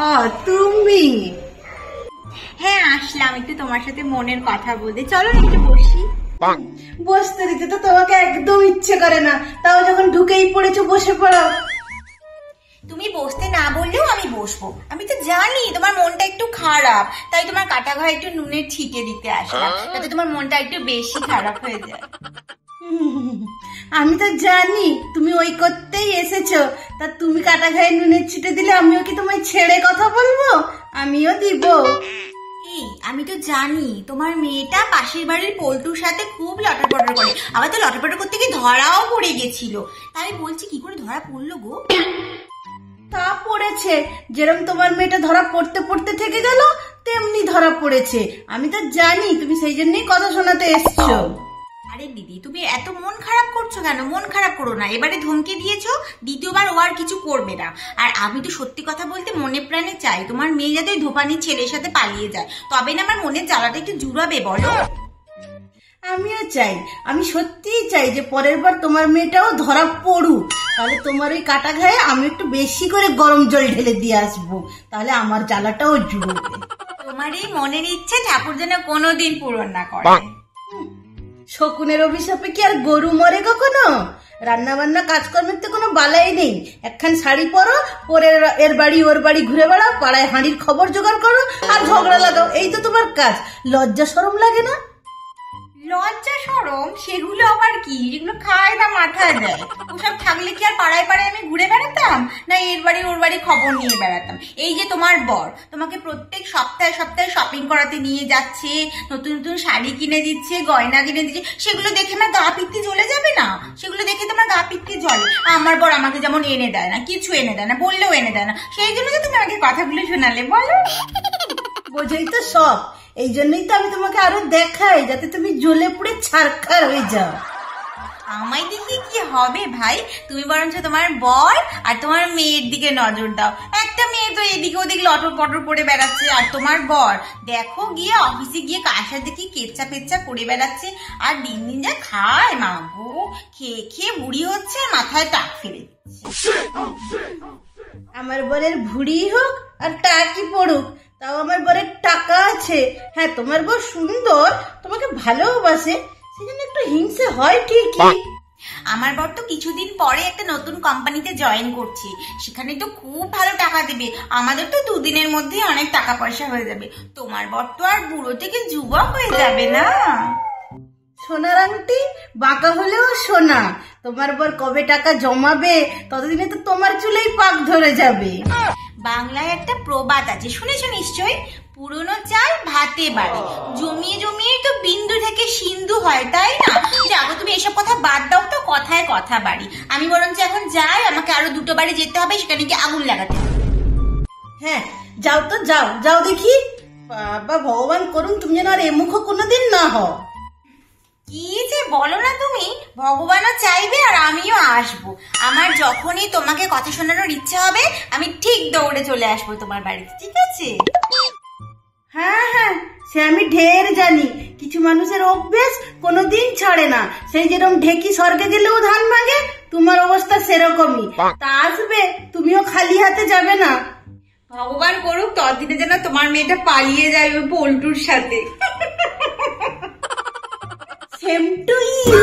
ও তুমি? হ্যাঁ আসলাম একটু তোমার সাথে মনের কথা বলতে। চলো একটু বসি। বসতে দিতে তো তোমাকে একদম ইচ্ছে করে না, তাও যখন ঢুকেই পড়েছো বসে পড়ো। তুমি বসতে না বললেও আমি বসবো। আমি তো জানি তোমার মনটা একটু খারাপ, তাই তোমার কাটা ঘরে একটু নুনের ছিটে দিতে আসলাম, যাতে তোমার মনটা একটু বেশি খারাপ হয়ে যায়। আমি তো জানি তুমি ওই করতেই এসেছো, তা তুমি কাটা ঘায়ে নুনের ছিটে দিলে আমিও কি তোমায় ছেড়ে কথা বলবো? আমিও দিব। এই আমি তো জানি তোমার মেয়েটা পাশের বাড়ির পল্টুর সাথে খুব লটরপটর করে, আবার তো লটরপটর করতে গিয়ে ধরাও পড়ে গেছিল। তাই বলছি কি করে ধরা পড়লো গো? তা পড়েছে, যেরকম তোমার মেয়েটা ধরা পড়তে পড়তে থেকে গেল তেমনি ধরা পড়েছে। আমি তো জানি তুমি সেই জন্যই কথা শোনাতে এসছো। আরে দিদি তুমি এত মন খারাপ করছো কেন? মন খারাপ করো না, এবারে ধমকে দিয়েছো, দ্বিতীয়বার ও আর কিছু করবে না। আর আমি তো সত্যি কথা বলতে মনে প্রাণে চাই তোমার মেয়ে যাতে ওই ধোপানির ছেলের সাথে পালিয়ে যায়, তবে না আমার মনের জ্বালাটা একটু জুড়াবে বলো। আমিও চাই, আমি সত্যিই চাই যে পরের বার তোমার মেয়েটাও ধরা পড়ুক, তাহলে তোমার ওই কাটা ঘায়ে আমি একটু বেশি করে গরম জল ঢেলে দিয়ে আসবো, তাহলে আমার জ্বালাটাও জুড়বে। তোমার এই মনের ইচ্ছে ঠাকুর যেন কোনোদিন পূরণ না করে। শকুনের অভিশাপে কি আর গরু মরে কখনো? রান্না বান্না কাজকর্মের তো কোনো বালাই নেই, একখান শাড়ি পরো, পরে এর বাড়ি ওর বাড়ি ঘুরে বেড়াও, পাড়ায় হাঁড়ির খবর জোগাড় করো আর ঝগড়া লাগাও, এই তো তোমার কাজ। লজ্জা শরম লাগে না? লজ্জা সরম সেগুলো আবার কি? যেগুলো খায় না মাথায় দেয়, ওসব থাকলে কি আর পাড়ায় পাড়ায় আমি ঘুরে বেড়াতাম, না এর বাড়ি ওর বাড়ি খবর নিয়ে বেড়াতাম? এই যে তোমার বর তোমাকে প্রত্যেক সপ্তাহে সপ্তাহে শপিং করাতে নিয়ে যাচ্ছে, নতুন নতুন শাড়ি কিনে দিচ্ছে, গয়না কিনে দিচ্ছে, সেগুলো দেখে আমার গা পিত্তি জ্বলে যাবে না? সেগুলো দেখে তোমার গা পিত্তি জ্বলে। আমার বর আমাকে যেমন এনে দেয় না, কিছু এনে দেয় না, বললেও এনে দেয় না, সেই জন্য তো তুমি আমাকে কথাগুলো শোনালে বলো। বোঝাই তো সব, এই জন্যই তো আমি তোমাকে আরো দেখাই, যাতে তুমি জ্বলে পুড়ে ছারখার হয়ে যাও। আমায় দেখি কি হবে ভাই? তুমি বরঞ্চ তোমার বর আর তোমার মেয়ের দিকে নজর দাও। একটা মেয়ে তো এদিকে ওদিকে লটর পটর করে বেড়াচ্ছে, আর তোমার বর দেখো গিয়ে অফিসে গিয়ে কার সাথে কি কেচ্চা পেচ্চা করে বেড়াচ্ছে, আর দিন দিন যা খায় মা গো, খেয়ে খেয়ে বুড়ি হচ্ছে আর মাথায় টাক ফেলে দিচ্ছে। আমার বরের ভুড়ি হোক আর টাকি পড়ুক, তাও আমার বরের টাকা আছে। হ্যাঁ, তোমার বর সুন্দর, তোমাকে ভালোবাসে, সেজন্য একটু হিংসে হয় ঠিকই। আমার বর তো কিছুদিন পরে একটা নতুন কোম্পানিতে জয়েন করছে, সেখানে তো খুব ভালো টাকা দেবে, আমাদের তো দুদিনের মধ্যেই অনেক টাকা পয়সা হয়ে যাবে। তোমার বর তো আর বুড়ো থেকে যুবক হয়ে যাবে না। সোনার আংটি বাঁকা হলেও সোনা, তোমার বর কবে টাকা জমাবে ততদিনে তো তোমার চুলেই পাক ধরে যাবে। বাংলায় একটা প্রবাদ আছে, শুনেছো নিশ্চয়ই, পুরনো চাল ভাতে বাড়ে, জমিয়ে জমিয়ে তো বিন্দু থেকে সিন্ধু হয়, তাই না? যাবো তুমি এসব কথা বাদ দাও তো, কথায় কথা বাড়ি। আমি বরঞ্চ এখন যাই, আমাকে আরো দুটো বাড়ি যেতে হবে, সেখানে গিয়ে আগুন লাগাতে হবে। হ্যাঁ যাও তো, যাও যাও দেখি। বাবা ভগবান করুন তুমি যেন আর এমুখ কোনোদিন না হও। কি যে বলো না তুমি, ভগবানও চাইবে আর আমিও আসবো। আমার যখনই তোমাকে কথা শোনানোর ইচ্ছা হবে আমি ঠিক দৌড়ে চলে আসবো তোমার বাড়িতে, ঠিক আছে? হ্যাঁ হ্যাঁ, সে আমি ঢের জানি, কিছু মানুষের অভ্যেস কোনোদিন ছাড়ে না, সেই যেরকম ঢেকি স্বর্গে গেলেও ধান ভাঙে, তোমার অবস্থা সেরকমই। তা আসবে, তুমিও খালি হাতে যাবে না। ভগবান করুক ততদিনে যেন তোমার মেয়েটা পালিয়ে যায় ওই পল্টুর সাথে। Same to you.